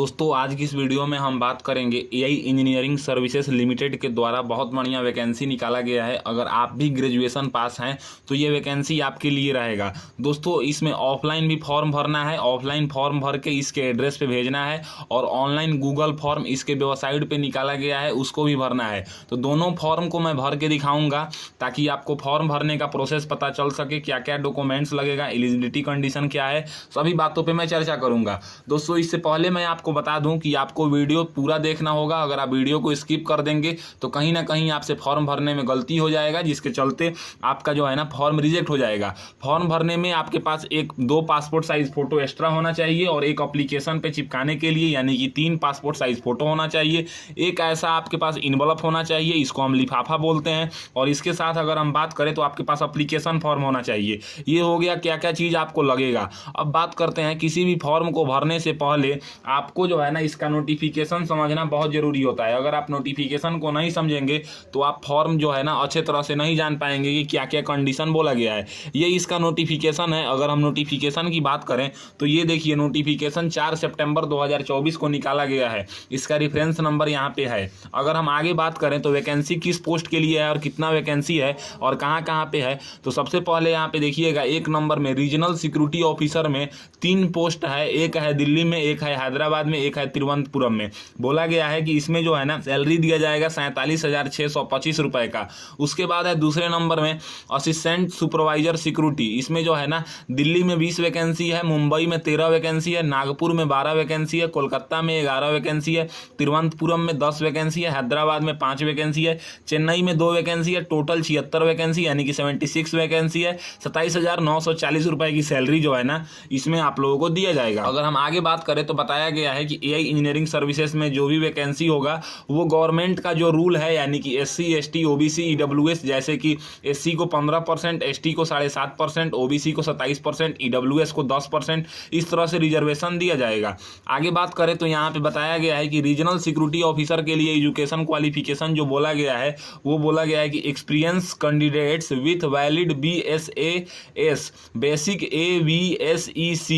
दोस्तों आज की इस वीडियो में हम बात करेंगे एआई इंजीनियरिंग सर्विसेज लिमिटेड के द्वारा बहुत बढ़िया वैकेंसी निकाला गया है। अगर आप भी ग्रेजुएशन पास हैं तो ये वैकेंसी आपके लिए रहेगा। दोस्तों इसमें ऑफलाइन भी फॉर्म भरना है, ऑफलाइन फॉर्म भर के इसके एड्रेस पे भेजना है और ऑनलाइन गूगल फॉर्म इसके वेबसाइट पे निकाला गया है उसको भी भरना है। तो दोनों फॉर्म को मैं भर के दिखाऊंगा ताकि आपको फॉर्म भरने का प्रोसेस पता चल सके, क्या क्या डॉक्यूमेंट्स लगेगा, एलिजिबिलिटी कंडीशन क्या है, सभी बातों पर मैं चर्चा करूँगा। दोस्तों इससे पहले मैं आपको बता दूं कि आपको वीडियो पूरा देखना होगा। अगर आप वीडियो को स्किप कर देंगे तो कहीं ना कहीं आपसे फॉर्म भरने में गलती हो जाएगा, जिसके चलते आपका जो है ना फॉर्म रिजेक्ट हो जाएगा। फॉर्म भरने में आपके पास दो पासपोर्ट साइज फोटो एक्स्ट्रा होना चाहिए और एक एप्लीकेशन पे चिपकाने के लिए यानी कि 3 पासपोर्ट साइज फोटो होना चाहिए। एक ऐसा आपके पास इन्वलप होना चाहिए, इसको हम लिफाफा बोलते हैं। और इसके साथ अगर हम बात करें तो आपके पास एप्लीकेशन फॉर्म होना चाहिए। ये हो गया क्या क्या चीज़ आपको लगेगा। अब बात करते हैं, किसी भी फॉर्म को भरने से पहले आपको जो है ना इसका नोटिफिकेशन समझना बहुत जरूरी होता है। अगर आप नोटिफिकेशन को नहीं समझेंगे तो आप फॉर्म जो है ना अच्छे तरह से नहीं जान पाएंगे कि क्या क्या कंडीशन बोला गया है। ये इसका नोटिफिकेशन है। अगर हम नोटिफिकेशन की बात करें तो ये देखिए नोटिफिकेशन 4 सितंबर 2024 को निकाला गया है। इसका रेफरेंस नंबर यहाँ पे है। अगर हम आगे बात करें तो वैकेंसी किस पोस्ट के लिए है और कितना वैकेंसी है और कहाँ कहाँ पे है, तो सबसे पहले यहाँ पे देखिएगा 1 नंबर में रीजनल सिक्योरिटी ऑफिसर में 3 पोस्ट है। एक है दिल्ली में, एक है हैदराबाद में, एक है तिरुवनंतपुरम में। बोला गया है कि इसमें जो है ना सैलरी दिया जाएगा 47,625 रुपए का। उसके बाद है दूसरे नंबर में असिस्टेंट सुपरवाइजर सिक्योरिटी। इसमें जो है ना दिल्ली में 20 वैकेंसी है, मुंबई में 13 वैकेंसी है, नागपुर में 12 वैकेंसी है, कोलकाता में 11 वैकेंसी है, तिरुवनंतपुरम में 10 वैकेंसी है, हैदराबाद में 5 वैकेंसी है, चेन्नई में 2 वैकेंसी है। टोटल 76 वैकेंसी यानी कि 76 वैकेंसी है। 27,940 रुपए की सैलरी जो है ना इसमें आप लोगों को दिया जाएगा। अगर हम आगे बात करें तो बताया गया है कि एआई इंजीनियरिंग सर्विसेज में जो भी वैकेंसी होगा वो गवर्नमेंट का जो रूल है यानी कि SC ST OBC EWS, जैसे कि SC को 15%, ST को 7.5%, OBC को 27%, EWS को 10%, इस तरह से रिजर्वेशन दिया जाएगा। आगे बात करें तो यहाँ पे बताया गया है कि रीजनल सिक्योरिटी ऑफिसर के लिए एजुकेशन क्वालिफिकेशन जो बोला गया है वो बोला गया है कि experience candidates with valid BSAS basic AVSEC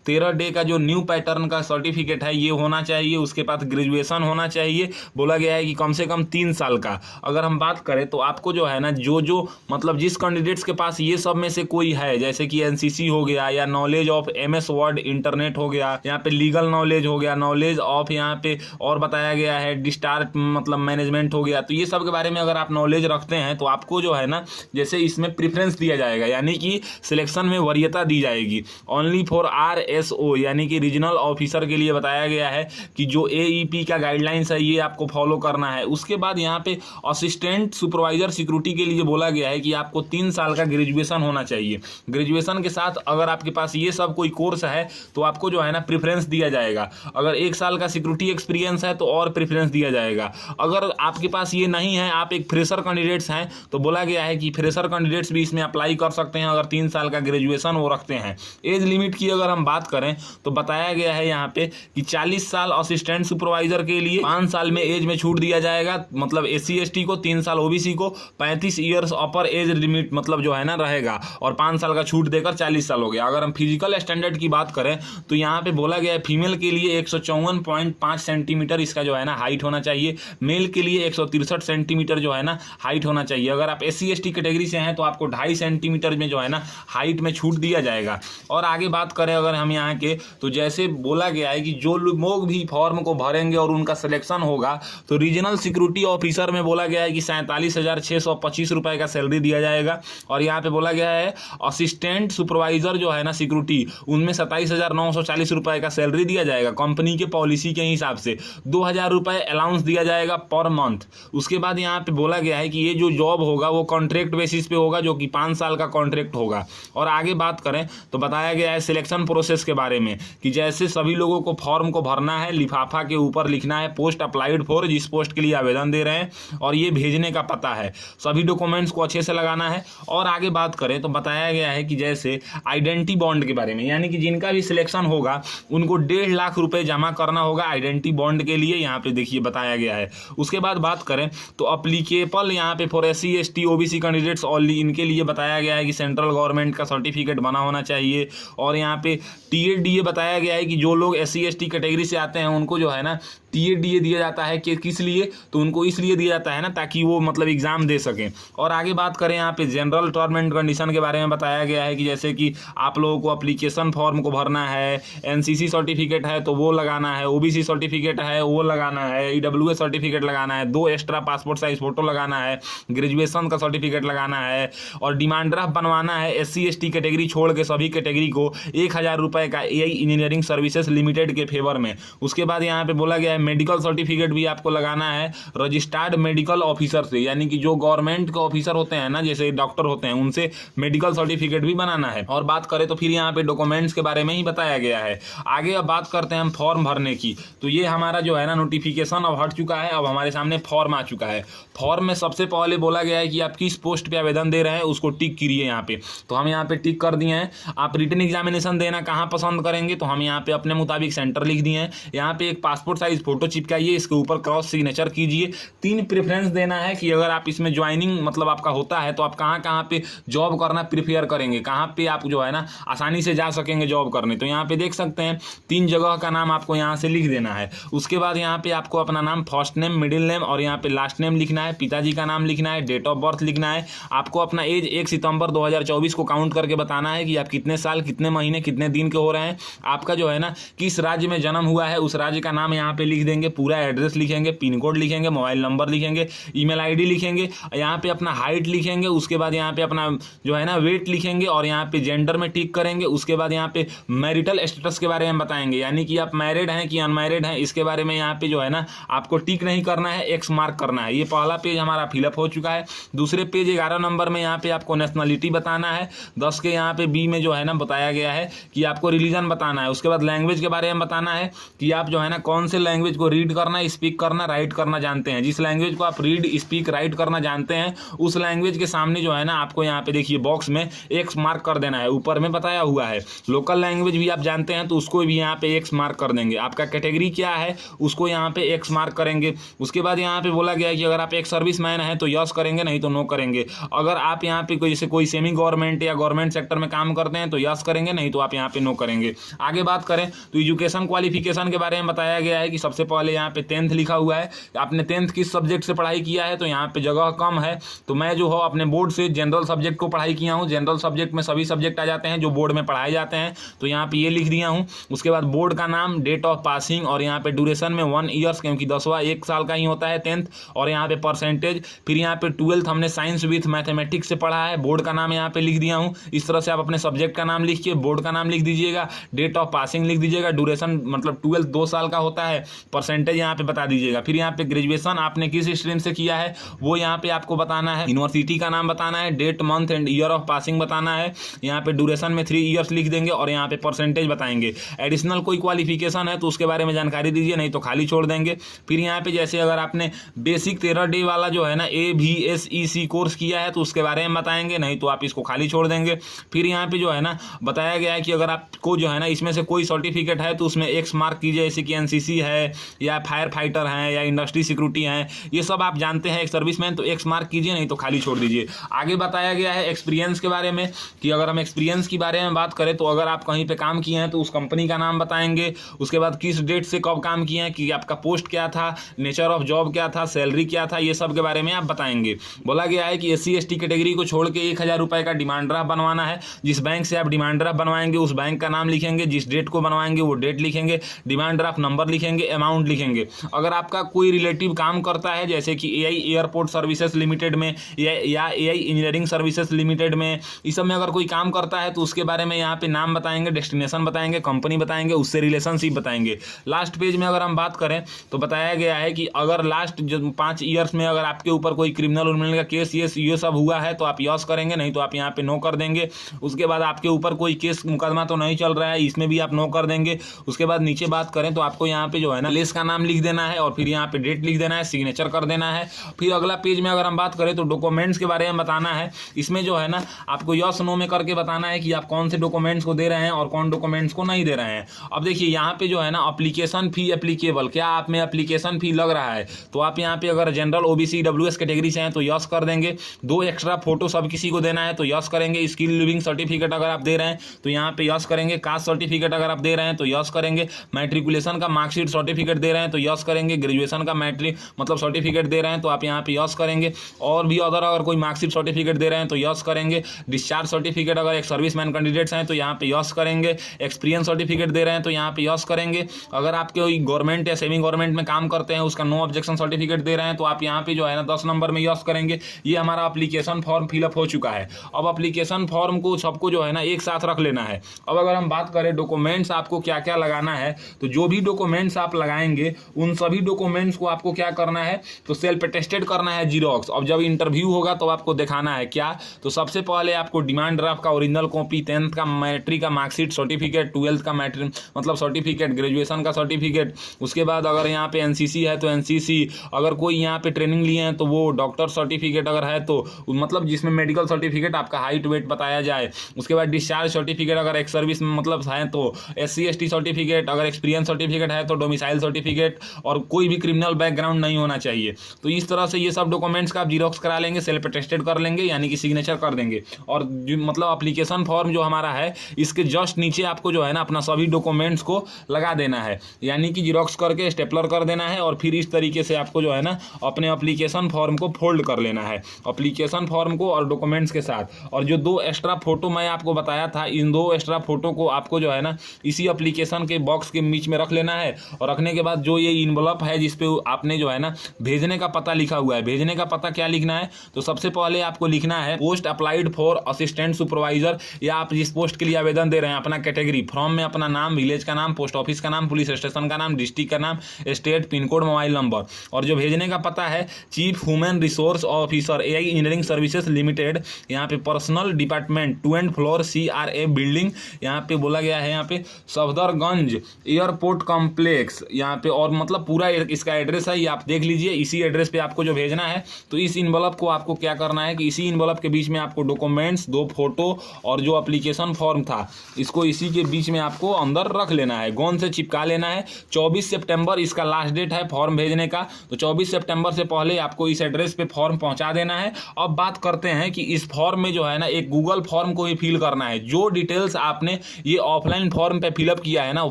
13 day का जो न्यू पैटर्न का सर्टिफिकेट है ये होना चाहिए। उसके पास ग्रेजुएशन होना चाहिए। बोला गया है कि कम से कम 3 साल का। अगर हम बात करें तो आपको जो है ना जो मतलब जिस कैंडिडेट्स के पास ये सब में से कोई है, जैसे कि NCC हो गया या knowledge of MS word internet हो गया, यहाँ पे लीगल नॉलेज हो गया, नॉलेज ऑफ यहाँ पे और बताया गया है डिस्टार्ट मतलब मैनेजमेंट हो गया, तो ये सब के बारे में अगर आप नॉलेज रखते हैं तो आपको जो है ना जैसे इसमें प्रेफरेंस दिया जाएगा यानी कि सिलेक्शन में वरीयता दी जाएगी। ओनली फॉर RSO यानी कि रीजनल ऑफिसर के लिए बताया गया है कि जो AEP का गाइडलाइंस है ये आपको फॉलो करना है। उसके बाद यहाँ पे असिस्टेंट सुपरवाइजर सिक्योरिटी के लिए बोला गया है कि आपको 3 साल का ग्रेजुएशन होना चाहिए। ग्रेजुएशन के साथ अगर आपके पास ये सब कोई कोर्स है तो आपको जो है ना प्रेफरेंस दिया जाएगा। अगर 1 साल का सिक्योरिटी एक्सपीरियंस है तो और प्रेफरेंस दिया जाएगा। अगर आपके पास ये नहीं है, आप एक फ्रेशर कैंडिडेट्स हैं, तो बोला गया है कि फ्रेशर कैंडिडेट्स भी इसमें अप्लाई कर सकते हैं अगर 3 साल का ग्रेजुएशन वो रखते हैं। एज लिमिट की अगर हम बात करें तो बताया गया है यहाँ पे कि 40 साल असिस्टेंट सुपरवाइजर के लिए, 5 साल में एज में छूट दिया जाएगा, मतलब SC ST को 3 साल, OBC को 35 ईयर्स अपर एज लिमिट मतलब जो है ना रहेगा और 5 साल का छूट देकर 40 साल हो गया। अगर हम फिजिकल स्टैंडर्ड की बात करें तो यहाँ पे बोला गया है फीमेल के लिए 154.5 सेंटीमीटर इसका जो है ना हाइट होना चाहिए, मेल के लिए 163 सेंटीमीटर जो है ना हाइट होना चाहिए। अगर आप SC ST कैटेगरी से हैं तो आपको 2.5 सेंटीमीटर में जो है ना हाइट में छूट दिया जाएगा। और आगे बात करें अगर हम यहाँ के तो जैसे बोला गया है कि जो लोग भी फॉर्म को भरेंगे और उनका सिलेक्शन होगा तो रीजनल सिक्योरिटी ऑफिसर में बोला गया है कि 47,625 रुपए का सैलरी दिया जाएगा। और यहाँ पे बोला गया है असिस्टेंट सुपरवाइजर जो है ना सिक्योरिटी उनमें 27,940 रुपए का सैलरी दिया जाएगा। कंपनी के पॉलिसी के हिसाब से 2,000 रुपए अलाउंस दिया जाएगा पर मंथ। उसके बाद यहाँ पे बोला गया है कि ये जो जॉब होगा वो कॉन्ट्रैक्ट बेसिस पे होगा जो कि 5 साल का कॉन्ट्रैक्ट होगा। और आगे बात करें तो बताया गया है सिलेक्शन प्रोसेस के बारे में कि जैसे सभी लोगों को फॉर्म को भरना है, लिफाफा के ऊपर लिखना है पोस्ट अप्लाइड फॉर, जिस पोस्ट के लिए आवेदन दे रहे हैं, और ये भेजने का पता है। सभी डॉक्यूमेंट्स को अच्छे से लगाना है। और आगे बात करें तो बताया गया है कि जैसे आइडेंटिटी बॉन्ड के बारे में, यानी कि जिनका भी सिलेक्शन होगा उनको 1.5 लाख रुपए जमा करना होगा आइडेंटिटी बॉन्ड के लिए, यहाँ पे देखिए बताया गया है। उसके बाद बात करें तो अप्लीकेबल यहाँ पे for SC ST OBC candidates only, इनके लिए बताया गया है कि सेंट्रल गवर्नमेंट का सर्टिफिकेट बना होना चाहिए। और यहाँ पे TADA बताया गया है कि जो लोग SC ST कैटेगरी से आते हैं उनको जो है ना टीएडीए दिया जाता है कि किस लिए, तो उनको इसलिए दिया जाता है ना ताकि वो मतलब एग्जाम दे सकें। और आगे बात करें यहाँ पे जनरल टर्म एंड कंडीशन के बारे में बताया गया है कि जैसे कि आप लोगों को एप्लीकेशन फॉर्म को भरना है, एनसीसी सर्टिफिकेट है तो वो लगाना है, ओबीसी सर्टिफिकेट है वो लगाना है, ईडब्ल्यूएस सर्टिफिकेट लगाना है, 2 एक्स्ट्रा पासपोर्ट साइज फोटो लगाना है, ग्रेजुएशन का सर्टिफिकेट लगाना है और डिमांड ड्राफ्ट बनवाना है। एससी एसटी कैटेगरी छोड़ के सभी कैटेगरी को 1000 रुपये का एआई इंजीनियरिंग सर्विसेज लिमिटेड के फेवर में। उसके बाद यहाँ पे बोला गया है मेडिकल सर्टिफिकेट भी आपको लगाना है रजिस्टर्ड मेडिकल ऑफिसर से, यानी कि जो गवर्नमेंट के ऑफिसर होते हैं ना, जैसे डॉक्टर होते हैं, उनसे मेडिकल सर्टिफिकेट भी बनाना है। और बात करें तो फिर यहाँ पे डॉक्यूमेंट्स के बारे में ही बताया गया है। आगे अब बात करते हैं हम फॉर्म भरने की। तो ये हमारा जो है ना नोटिफिकेशन अब हट चुका है, अब हमारे सामने फॉर्म आ चुका है। फॉर्म में सबसे पहले बोला गया है कि आप किस पोस्ट पे आवेदन दे रहे हैं उसको टिक करिए यहाँ पे। तो हम यहाँ पे टिक कर दिए हैं। आप रिटन एग्जामिनेशन देना कहाँ पसंद करेंगे, तो हम यहाँ पे अपने मुताबिक सेंटर लिख दिए हैं। यहाँ पे एक पासपोर्ट साइज फोटो चिपकाइए, इसके ऊपर क्रॉस सिग्नेचर कीजिए। 3 प्रेफरेंस देना है कि अगर आप इसमें ज्वाइनिंग मतलब आपका होता है तो आप कहाँ कहाँ पे जॉब करना प्रिफेयर करेंगे, कहाँ पे आप जो है ना आसानी से जा सकेंगे जॉब करने। तो यहाँ पे देख सकते हैं 3 जगह का नाम आपको यहाँ से लिख देना है। उसके बाद यहाँ पे आपको अपना नाम फर्स्ट नेम, मिडिल नेम और यहाँ पे लास्ट नेम लिखना है, पिताजी का नाम लिखना है, डेट ऑफ बर्थ लिखना है। आपको अपना एज 1 सितंबर 2024 को काउंट करके बताना है कि आप कितने साल, कितने महीने, कितने दिन के हो रहे हैं। आपका जो है ना किस राज्य में जन्म हुआ है उस राज्य का नाम यहाँ पे लिख देंगे, पूरा एड्रेस लिखेंगे, पिन कोड लिखेंगे, मोबाइल नंबर लिखेंगे, ईमेल आईडी लिखेंगे, यहाँ पे अपना हाइट लिखेंगे। उसके बाद यहाँ पे अपना जो है ना वेट लिखेंगे और यहाँ पे जेंडर में टिक करेंगे। उसके बाद यहाँ पे मैरिटल स्टेटस के बारे में बताएंगे, यानी कि आप मैरिड हैं कि अनमैरिड हैं, इसके बारे में यहाँ पे जो है ना आपको टिक नहीं करना है, एक्स मार्क करना है। ये पहला पेज हमारा फिलअप हो चुका है। दूसरे पेज 11 नंबर में यहाँ पे आपको नेशनलिटी बताना है। 10 के यहाँ पे बी में जो है ना बताया गया है कि आपको रिलीजन बताना है। उसके बाद लैंग्वेज के बारे में बताना है कि आप जो है ना कौन से लैंग्वेज को रीड करना, स्पीक करना, राइट करना जानते हैं। जिस लैंग्वेज को आप रीड, स्पीक, राइट करना जानते हैं उस लैंग्वेज के सामने जो है ना आपको यहाँ पे देखिए बॉक्स में एक्स मार्क कर देना है, ऊपर में बताया हुआ है। लोकल लैंग्वेज भी आप जानते हैं तो उसको भी यहाँ पे एक्स मार्क कर देंगे। आपका कैटेगरी क्या है उसको यहाँ पे एक्स मार्क करेंगे। उसके बाद यहाँ पे बोला गया है कि अगर आप एक सर्विसमैन हैं तो यस करेंगे, नहीं तो नो करेंगे। अगर आप यहाँ पे जैसे कोई सेमी गवर्नमेंट या गवर्नमेंट सेक्टर में काम करते हैं तो यस करेंगे, नहीं तो आप यहाँ पे नो करेंगे। आगे बात करें तो एजुकेशन क्वालिफिकेशन के बारे में बताया गया है कि सबसे पहले यहाँ पे 10th लिखा हुआ है। आपने 10th किस सब्जेक्ट से पढ़ाई किया है, तो यहाँ पे जगह कम है तो मैं जो हो अपने बोर्ड से जनरल सब्जेक्ट को पढ़ाई किया हूँ। जनरल सब्जेक्ट में सभी सब्जेक्ट आ जाते हैं जो बोर्ड में पढ़ाए जाते हैं, तो यहाँ पे ये लिख दिया हूँ। उसके बाद बोर्ड का नाम, डेट ऑफ पासिंग और यहाँ पे ड्यूरेशन में 1 ईयर्स, क्योंकि 10वां 1 साल का ही होता है 10th, और यहाँ पे परसेंटेज। फिर यहाँ पे 12th हमने साइंस विथ मैथमेटिक्स से पढ़ा है, बोर्ड का नाम यहाँ पे लिख दिया हूँ। इस तरह से आप अपने सब्जेक्ट का नाम लिखिए, बोर्ड का नाम लिख दीजिएगा, डेट ऑफ पासिंग लिख दीजिएगा, ड्यूरेशन मतलब 12th 2 साल का होता है, परसेंटेज यहाँ पे बता दीजिएगा। फिर यहाँ पे ग्रेजुएशन आपने किस स्ट्रीम से किया है वो यहाँ पे आपको बताना है, यूनिवर्सिटी का नाम बताना है, date, month and year of passing बताना है। यहाँ पे ड्यूरेशन में 3 ईयर्स लिख देंगे और यहाँ पे परसेंटेज बताएंगे। एडिशनल कोई क्वालिफिकेशन है तो उसके बारे में जानकारी दीजिए, नहीं तो खाली छोड़ देंगे। फिर यहाँ पे जैसे अगर आपने बेसिक 13 डे वाला जो है ना AVSEC कोर्स किया है तो उसके बारे में बताएंगे, नहीं तो आप इसको खाली छोड़ देंगे। फिर यहाँ पे जो है ना बताया गया है कि अगर आपको जो है ना इसमें से कोई सर्टिफिकेट है तो उसमें एक्स मार्क कीजिए, जैसे कि NCC है या फायर फाइटर हैं या इंडस्ट्री सिक्योरिटी हैं, ये सब आप जानते हैं एक सर्विसमैन, तो एक्स मार्क कीजिए, नहीं तो खाली छोड़ दीजिए। आगे बताया गया है एक्सपीरियंस के बारे में कि अगर हम एक्सपीरियंस के बारे में बात करें तो अगर आप कहीं पे काम किए हैं तो उस कंपनी का नाम बताएंगे। उसके बाद किस डेट से कब काम किए हैं, कि आपका पोस्ट क्या था, नेचर ऑफ जॉब क्या था, सैलरी क्या था, ये सब के बारे में आप बताएंगे। बोला गया है कि SC ST कैटेगरी को छोड़ के 1000 रुपये का डिमांड ड्राफ्ट बनवाना है। जिस बैंक से आप डिमांड ड्राफ्ट बनवाएंगे उस बैंक का नाम लिखेंगे, जिस डेट को बनवाएंगे वो डेट लिखेंगे, डिमांड ड्राफ्ट नंबर लिखेंगे, अमाउंट लिखेंगे। अगर आपका कोई रिलेटिव काम करता है जैसे कि AI एयरपोर्ट सर्विसेज लिमिटेड में या AI इंजीनियरिंग सर्विसेज लिमिटेड में, इस सब में अगर कोई काम करता है तो उसके बारे में यहाँ पे नाम बताएंगे, डेस्टिनेशन बताएंगे, कंपनी बताएंगे, उससे रिलेशनशिप बताएंगे। लास्ट पेज में अगर हम बात करें तो बताया गया है कि अगर लास्ट 5 ईयर्स में अगर आपके ऊपर कोई क्रिमिनल का केस ये सब हुआ है तो आप यस करेंगे, नहीं तो आप यहाँ पे नो कर देंगे। उसके बाद आपके ऊपर कोई केस मुकदमा तो नहीं चल रहा है, इसमें भी आप नो कर देंगे। उसके बाद नीचे बात करें तो आपको यहाँ पे जो है ना प्लेस का नाम लिख देना है और फिर यहाँ पे डेट लिख देना है, सिग्नेचर कर देना है। फिर अगला पेज में अगर हम बात करें तो डॉक्यूमेंट्स के बारे में बताना है। इसमें जो है ना आपको यस नो में करके बताना है कि आप कौन से डॉक्यूमेंट्स को दे रहे हैं और कौन डॉक्यूमेंट्स को नहीं दे रहे हैं। अब देखिए यहाँ पे जो है ना एप्लीकेशन फी एप्लीकेबल, क्या आप में एप्लीकेशन फी लग रहा है, तो आप यहाँ पे अगर जनरल ओबीसी डब्ल्यूएस कैटेगरी से हैं तो यस कर देंगे। 2 एक्स्ट्रा फोटो सब किसी को देना है तो यस करेंगे। स्किल लिविंग सर्टिफिकेट अगर आप दे रहे हैं तो यहाँ पे यस करेंगे। कास्ट सर्टिफिकेट अगर आप दे रहे हैं तो यस करेंगे। मैट्रिकुलेशन का मार्कशीट सर्टिफिकेट दे रहे हैं तो यस करेंगे। ग्रेजुएशन का मतलब सर्टिफिकेट दे रहे हैं तो आप यहाँ पे यस करेंगे। और भी अगर कोई मार्कशीट सर्टिफिकेट दे रहे हैं तो यस करेंगे। डिस्चार्ज सर्टिफिकेट अगर एक सर्विसमैन कैंडिडेट्स हैं तो यहाँ पे यस करेंगे। एक्सपीरियंस सर्टिफिकेट दे रहे हैं तो यहाँ पे यस करेंगे। अगर आप कोई गवर्नमेंट या सेमी गवर्नमेंट में काम करते हैं उसका नो ऑब्जेक्शन सर्टिफिकेट दे रहे हैं तो आप यहाँ पे जो है ना 10 नंबर में यस करेंगे। ये हमारा एप्लीकेशन फॉर्म फिलअप हो चुका है। अब एप्लीकेशन फॉर्म को सबको जो है ना एक साथ रख लेना है। अब अगर हम बात करें डॉक्यूमेंट्स आपको क्या क्या लगाना है, तो जो भी डॉक्यूमेंट्स आप लगाएंगे उन सभी डॉक्यूमेंट्स को आपको क्या करना है, तो सेल्फ अटेस्टेड करना है जीरोक्स। अब जब इंटरव्यू होगा तो आपको दिखाना है क्या, तो सबसे पहले आपको डिमांड ड्राफ्ट का ओरिजिनल कॉपी, 10th का मैट्रिक का मार्कशीट सर्टिफिकेट, 12th का मैट्रिक मतलब सर्टिफिकेट, ग्रेजुएशन का सर्टिफिकेट, उसके बाद अगर यहाँ पे एनसीसी है तो एनसीसी, अगर कोई यहाँ पे ट्रेनिंग लिए हैं तो वो डॉक्टर सर्टिफिकेट अगर है तो मतलब जिसमें मेडिकल सर्टिफिकेट आपका हाइट वेट बताया जाए। उसके बाद डिस्चार्ज सर्टिफिकेट अगर एक सर्विस में मतलब है तो SC ST सर्टिफिकेट, अगर एक्सपीरियंस सर्टिफिकेट है तो डोमिसाइल सर्टिफिकेट, और कोई भी क्रिमिनल बैकग्राउंड नहीं होना चाहिए। तो इस तरह से ये सब डॉक्यूमेंट्स का आप जीरोक्स करा लेंगे, सेल्फ अटेस्टेड कर लेंगे यानी कि सिग्नेचर कर देंगे। और मतलब एप्लीकेशन फॉर्म जो हमारा है इसके जस्ट नीचे आपको जो है ना अपना सभी डॉक्यूमेंट्स को लगा देना है, यानी कि जीरोक्स करके स्टेपलर कर देना है। और फिर इस तरीके से आपको जो है ना अपने एप्लीकेशन फॉर्म को फोल्ड कर लेना है, एप्लीकेशन फॉर्म को और डॉक्यूमेंट्स के साथ। और जो 2 एक्स्ट्रा फोटो मैं आपको बताया था, इन 2 एक्स्ट्रा फोटो को आपको जो है ना इसी एप्लीकेशन के बॉक्स के बीच में रख लेना है। और रखने के बाद जो ये इन्वलप है जिसपे आपने जो है ना भेजने का पता लिखा हुआ है, भेजने का पता क्या लिखना है, तो सबसे पहले आपको लिखना है post applied for assistant supervisor, या आप जिस पोस्ट के लिए आवेदन दे रहे हैं अपना कैटेगरी, फॉर्म में अपना नाम, विलेज का नाम, पोस्ट ऑफिस का नाम, पुलिस स्टेशन का नाम, डिस्ट्रिक्ट का नाम, state, pin code, mobile number. और जो भेजने का पता है chief human resource officer AI engineering services limited, यहाँ पे personal department 2nd floor CRA building, यहाँ पे बोला गया है यहाँ पे सफदरगंज एयरपोर्ट कॉम्प्लेक्स यहाँ पे, और मतलब पूरा इसका एड्रेस है, ये आप देख लीजिए। इसी एड्रेस पे आपको जो भेजना है, तो इस इन्वलप को आपको क्या करना है कि इसी इन्वलप के बीच में आपको डॉक्यूमेंट्स, 2 फोटो और जो एप्लीकेशन फॉर्म था इसको इसी के बीच में आपको अंदर रख लेना है, गोंद से चिपका लेना है। 24 सितंबर इसका लास्ट डेट है फॉर्म भेजने का, तो 24 सितंबर से पहले आपको इस एड्रेस पे फॉर्म पहुंचा देना है। अब बात करते हैं कि इस फॉर्म में जो है ना एक गूगल फॉर्म को ही फिल करना है। जो डिटेल्स आपने ये ऑफलाइन फॉर्म पे फिलअप किया है ना,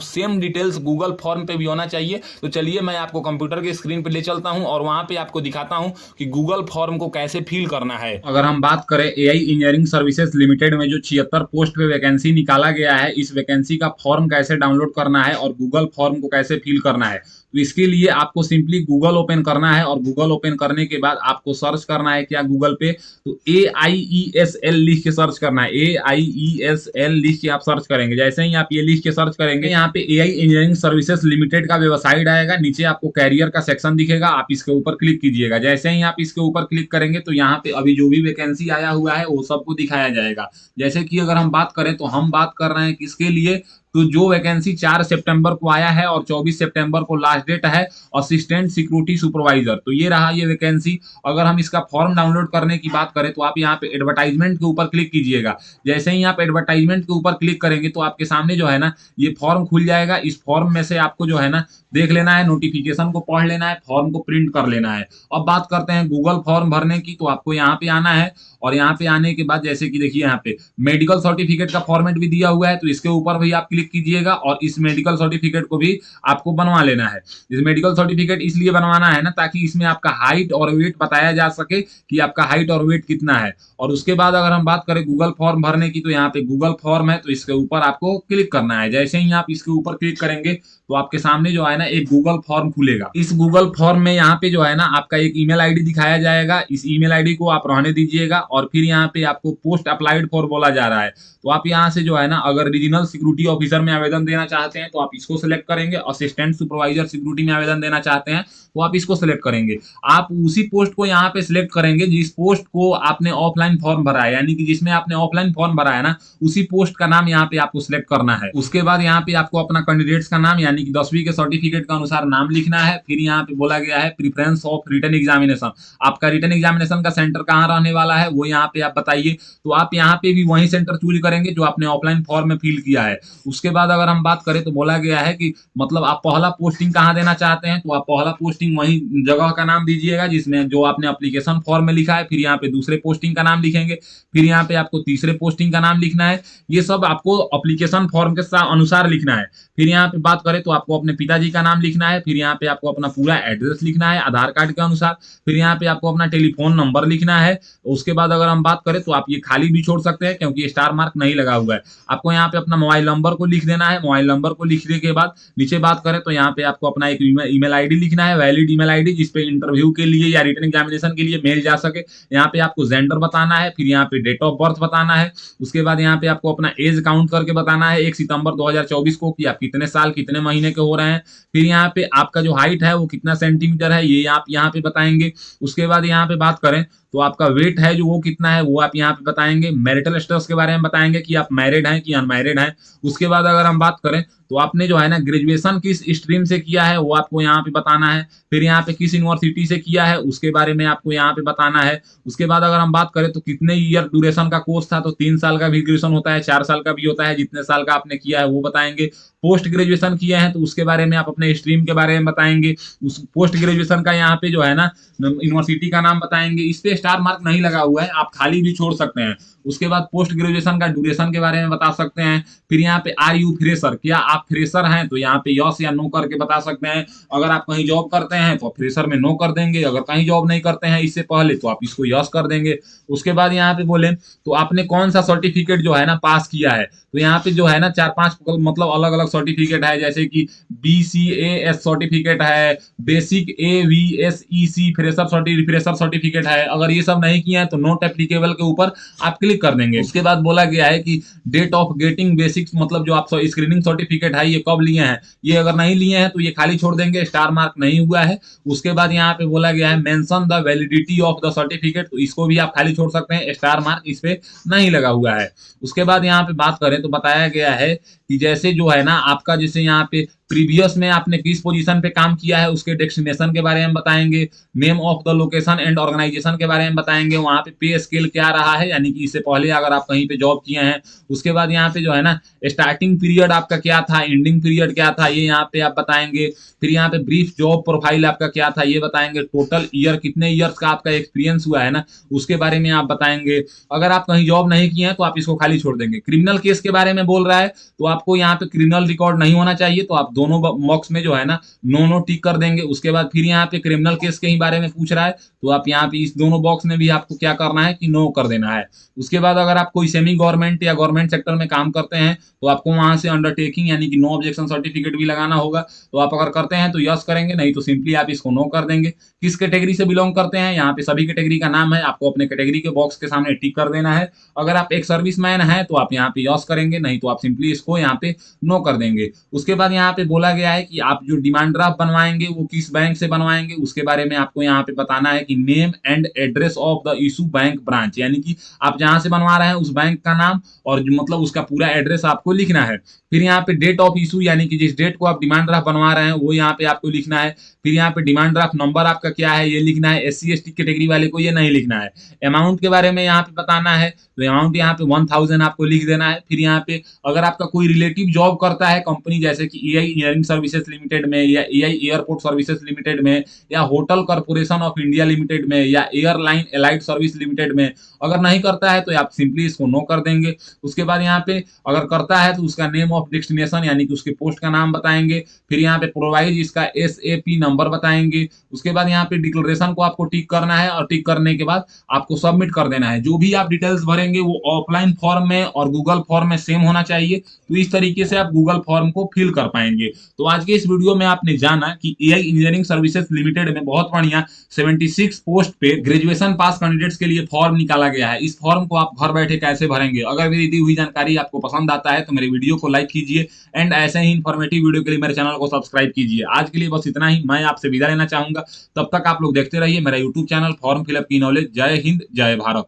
सेम डिटेल्स गूगल फॉर्म पे भी होना चाहिए। तो चलिए मैं आपको कंप्यूटर के स्क्रीन पे ले चलता हूं और वहां पे आपको दिखाता हूं कि गूगल फॉर्म को कैसे फिल करना है। अगर हम बात करें AI इंजीनियरिंग सर्विसेज लिमिटेड में जो 76 पोस्ट पे वैकेंसी निकाला गया है, इस वैकेंसी का फॉर्म कैसे डाउनलोड करना है और गूगल फॉर्म को कैसे फिल करना है, तो इसके लिए आपको सिंपली गूगल ओपन करना है। और गूगल ओपन करने के बाद आपको सर्च करना है क्या गूगल पे, तो AIESL लिख के सर्च करना है। AIESL लिख के आप सर्च करेंगे। जैसे ही आप ये लिख के सर्च करेंगे, यहाँ पे AI इंजीनियरिंग सर्विसेज लिमिटेड का वेबसाइट आएगा, नीचे आपको कैरियर का सेक्शन दिखेगा, आप इसके ऊपर क्लिक कीजिएगा। जैसे ही आप इसके ऊपर क्लिक करेंगे तो यहाँ पे अभी जो भी वैकेंसी आया हुआ है वो सबको दिखाया जाएगा। जैसे कि अगर हम बात करें तो हम बात कर रहे हैं किसके लिए, तो जो वैकेंसी 4 सितंबर को आया है और 24 सितंबर को लास्ट डेट है, असिस्टेंट सिक्योरिटी सुपरवाइजर। तो ये रहा ये वैकेंसी। अगर हम इसका फॉर्म डाउनलोड करने की बात करें तो आप यहाँ पे एडवर्टाइजमेंट के ऊपर क्लिक कीजिएगा। जैसे ही आप एडवर्टाइजमेंट के ऊपर क्लिक करेंगे तो आपके सामने जो है ना ये फॉर्म खुल जाएगा। इस फॉर्म में से आपको जो है ना देख लेना है, नोटिफिकेशन को पढ़ लेना है, फॉर्म को प्रिंट कर लेना है। अब बात करते हैं गूगल फॉर्म भरने की, तो आपको यहाँ पे आना है और यहाँ पे आने के बाद जैसे कि देखिए यहाँ पे मेडिकल सर्टिफिकेट का फॉर्मेट भी दिया हुआ है, तो इसके ऊपर भी आप क्लिक कीजिएगा और इस मेडिकल सर्टिफिकेट को भी आपको बनवा लेना है। इस मेडिकल सर्टिफिकेट इसलिए बनवाना है ना ताकि इसमें आपका हाइट और वेट बताया जा सके कि आपका हाइट और वेट कितना है। और उसके बाद अगर हम बात करें गूगल फॉर्म भरने की, तो यहाँ पे गूगल फॉर्म है, तो इसके ऊपर आपको क्लिक करना है। जैसे ही आप इसके ऊपर क्लिक करेंगे तो आपके सामने जो है ना एक गूगल फॉर्म खुलेगा। इस गूगल फॉर्म में यहाँ पे जो है ना आपका एक ईमेल आईडी दिखाया जाएगा। इस ईमेल आईडी को आप रहने दीजिएगा और फिर यहाँ पे आपको पोस्ट अप्लाइड फॉर बोला जा रहा है, तो आप यहाँ से जो है ना अगर रीजनल सिक्योरिटी ऑफिसर ऑफिसर में आवेदन देना चाहते हैं तो आप इसको सिलेक्ट करेंगे, असिस्टेंट सुपरवाइजर सिक्योरिटी में आवेदन देना चाहते हैं तो आप इसको सिलेक्ट करेंगे। आप उसी पोस्ट को यहाँ पे सिलेक्ट करेंगे जिस पोस्ट को आपने ऑफलाइन फॉर्म भरा है, यानी कि जिसमें आपने ऑफलाइन फॉर्म भरा है ना, उसी पोस्ट का नाम यहाँ पे आपको सिलेक्ट करना है। उसके बाद यहाँ पे आपको अपना कैंडिडेट्स का नाम यानी कि 10वीं के सर्टिफिकेट के अनुसार नाम लिखना है। फिर यहाँ पे बोला गया है प्रेफरेंस ऑफ रिटन एग्जामिनेशन, आपका रिटन एग्जामिनेशन का सेंटर कहाँ रहने वाला है वो यहाँ पे आप बताइए। तो आप यहाँ पे भी वही सेंटर चूज करेंगे जो आपने ऑफलाइन फॉर्म में फिल किया है। उसके बाद अगर हम बात करें तो बोला गया है कि मतलब आप पहला पोस्टिंग कहाँ देना चाहते हैं, तो आप पहला पोस्टिंग वही जगह का नाम दीजिएगा जिसमें जो आपने एप्लीकेशन फॉर्म में लिखा है। फिर यहाँ पे दूसरे पोस्टिंग का नाम लिखेंगे, फिर यहाँ पे आपको तीसरे पोस्टिंग का नाम लिखना है। ये सब आपको एप्लीकेशन फॉर्म के अनुसार लिखना है। फिर यहाँ पे बात करें तो आपको अपने पिताजी का नाम लिखना है। फिर यहाँ पे आपको अपना पूरा एड्रेस लिखना है आधार कार्ड के अनुसार। फिर यहाँ पे आपको अपना टेलीफोन नंबर लिखना है। उसके बाद अगर हम बात करें तो आप ये खाली भी छोड़ सकते हैं क्योंकि स्टार मार्क नहीं लगा हुआ है। आपको यहाँ पे अपना मोबाइल नंबर को लिख देना है। मोबाइल नंबर को लिखने के बाद नीचे बात करें तो यहाँ पे आपको अपना एक ईमेल आईडी लिखना है, वैलिड ईमेल आईडी जिसपे इंटरव्यू के लिए या रिटन एग्जामिनेशन के लिए मेल जा सके। यहाँ पे आपको जेंडर बताना है, फिर यहाँ पे डेट ऑफ बर्थ बताना है। उसके बाद यहाँ पे आपको अपना एज काउंट करके बताना है 1 सितंबर 2024 को कि आप कितने साल कितने महीने के हो रहे हैं। फिर यहाँ पे आपका जो हाइट है वो कितना सेंटीमीटर है ये आप यहाँ पे बताएंगे। उसके बाद यहाँ पे बात करें तो आपका वेट है जो वो कितना है वो आप यहाँ पे बताएंगे। मैरिटल स्टेटस के बारे में बताएंगे कि आप मैरिड हैं कि अनमैरिड हैं। उसके बाद अगर हम बात करें तो आपने जो है ना ग्रेजुएशन किस स्ट्रीम से किया है वो आपको यहाँ पे बताना है। फिर यहाँ पे किस यूनिवर्सिटी से किया है उसके बारे में आपको यहाँ पे बताना है। उसके बाद अगर हम बात करें तो कितने ईयर ड्यूरेशन का कोर्स था, तो 3 साल का भी ग्रेजुएशन होता है, 4 साल का भी होता है, जितने साल का आपने किया है वो बताएंगे। पोस्ट ग्रेजुएशन किए हैं तो उसके बारे में आप अपने स्ट्रीम के बारे में बताएंगे। उस पोस्ट ग्रेजुएशन का यहाँ पे जो है ना यूनिवर्सिटी का नाम बताएंगे। इस पे स्टार मार्क नहीं लगा हुआ है, आप खाली भी छोड़ सकते हैं। उसके बाद पोस्ट ग्रेजुएशन का ड्यूरेशन के बारे में बता सकते हैं। फिर यहाँ पे आर यू फ्रेशर, क्या आप फ्रेशर हैं, तो यहाँ पे यस या नो करके बता सकते हैं। अगर आप कहीं जॉब करते हैं तो फ्रेशर में नो कर देंगे, अगर कहीं जॉब नहीं करते हैं इससे पहले तो आप इसको यस कर देंगे। उसके बाद यहाँ पे बोले तो आपने कौन सा सर्टिफिकेट जो है ना पास किया है, तो यहाँ पे जो है ना 4-5 मतलब अलग अलग सर्टिफिकेट है, जैसे कि BCAS सर्टिफिकेट है, बेसिक AVSEC फ्रेशर सर्टिफिकेट है। अगर ये सब नहीं किए हैं तो नॉट एप्लीकेबल के ऊपर आप क्लिक कर देंगे। उसके बाद बोला गया है कि डेट ऑफ गेटिंग बेसिक्स, मतलब जो आप स्क्रीनिंग सर्टिफिकेट है ये कब लिए हैं, ये अगर नहीं लिए हैं तो ये खाली छोड़ देंगे, स्टार मार्क नहीं हुआ है। उसके बाद यहाँ पे बोला गया है mention the validity of the certificate, तो इसको भी आप खाली छोड़ सकते हैं, स्टार मार्क इस पे नहीं लगा हुआ है। उसके बाद यहाँ पे बात करें तो बताया गया है कि जैसे जो है ना आपका जैसे यहाँ पे प्रीवियस में आपने किस पोजीशन पे काम किया है उसके डेस्टिनेशन के बारे में बताएंगे। Name of the location and organisation के बारे में बताएंगे। वहां पे पे स्केल क्या रहा है, यानी कि इससे पहले अगर आप कहीं पे जॉब किए हैं। उसके बाद यहाँ पे जो है ना स्टार्टिंग पीरियड आपका क्या था, एंडिंग पीरियड क्या था, ये यहाँ पे आप बताएंगे। फिर यहाँ पे ब्रीफ जॉब प्रोफाइल आपका क्या था ये बताएंगे। टोटल ईयर कितने ईयर्स का आपका एक्सपीरियंस हुआ है ना उसके बारे में आप बताएंगे। अगर आप कहीं जॉब नहीं किए हैं तो आप इसको खाली छोड़ देंगे। क्रिमिनल केस के बारे में बोल रहा है तो आपको यहाँ पे क्रिमिनल रिकॉर्ड नहीं होना चाहिए, तो आप दोनों बॉक्स में जो है ना नो टिक कर देंगे। उसके बाद फिर यहाँ पे क्रिमिनल केस के ही बारे में पूछ रहा है तो आप यहाँ पे इस दोनों बॉक्स में भी आपको क्या करना है कि नो कर देना है। उसके बाद अगर आप कोई सेमी गवर्नमेंट या गवर्नमेंट सेक्टर में काम करते हैं तो आपको वहां से अंडरटेकिंग यानी कि नो ऑब्जेक्शन सर्टिफिकेट भी लगाना होगा। तो आप अगर करते हैं तो यस करेंगे, नहीं तो सिंपली आप इसको नो कर देंगे। किस कैटेगरी से बिलोंग करते हैं, यहाँ पे सभी कैटेगरी का नाम है, आपको अपने कैटेगरी के बॉक्स के सामने टिक कर देना है। अगर आप एक सर्विसमैन है तो आप यहाँ पे यस करेंगे, नहीं तो आप सिंपली इसको यहाँ पे नो कर देंगे। उसके बाद यहाँ पे बोला गया है कि आप जो डिमांड ड्राफ्ट बनवाएंगे वो किस बैंक से बनवाएंगे उसके बारे में आपको यहाँ पे बताना है कि name and address of the issue bank branch, यानी कि आप जहां से बनवा रहे हैं उस बैंक का नाम और मतलब उसका पूरा एड्रेस आपको लिखना है। फिर यहाँ पे डेट ऑफ इशू, यानी कि जिस डेट को आप डिमांड ड्राफ्ट बनवा रहे हैं वो यहाँ पे आपको लिखना है। फिर यहाँ पे डिमांड ड्राफ्ट नंबर आपका क्या है ये लिखना है। SC ST कैटेगरी वाले को ये नहीं लिखना है। अमाउंट के बारे में यहाँ पे बताना है, तो अमाउंट यहाँ पे 1000 आपको लिख देना है। फिर यहाँ पे अगर आपका कोई रिलेटिव जॉब करता है कंपनी जैसे कि AI इंजीनियरिंग सर्विसेज लिमिटेड में या AI एयरपोर्ट सर्विसेज लिमिटेड में या hotel corporation of India limited में या एयरलाइन एलाइड सर्विस लिमिटेड में, अगर नहीं करता है तो आप सिंपली इसको नो कर देंगे। उसके बाद यहाँ पे अगर करता है तो उसका नेम ऑफ डेस्टिनेशन यानी कि उसके पोस्ट का नाम बताएंगे। फिर यहाँ पे प्रोवाइड इसका SAP नंबर बताएंगे। उसके बाद यहाँ पे डिक्लेरेशन को आपको टिक करना है और टिक करने के बाद आपको सबमिट कर देना है। जो भी आप डिटेल्स भरेंगे वो ऑफलाइन फॉर्म में और गूगल फॉर्म में सेम होना चाहिए, तो इस तरीके से आप गूगल फॉर्म को फिल कर पाएंगे। तो आज के इस वीडियो में आपने जाना कि AI इंजीनियरिंग सर्विसेज लिमिटेड में बहुत बढ़िया 76 पोस्ट पे ग्रेजुएशन पास कैंडिडेट्स के लिए फॉर्म निकाला गया है। इस फॉर्म को आप घर बैठे कैसे भरेंगे। अगर मेरी दी हुई जानकारी आपको पसंद आता है तो मेरे वीडियो को लाइक कीजिए एंड ऐसे ही इन्फॉर्मेटिव वीडियो के लिए मेरे चैनल को सब्सक्राइब कीजिए। आज के लिए बस इतना ही, मैं आपसे विदा लेना चाहूंगा। तब तक आप लोग देखते रहिए मेरा यूट्यूब चैनल फॉर्म फिलअप की नॉलेज। जय हिंद, जय भारत।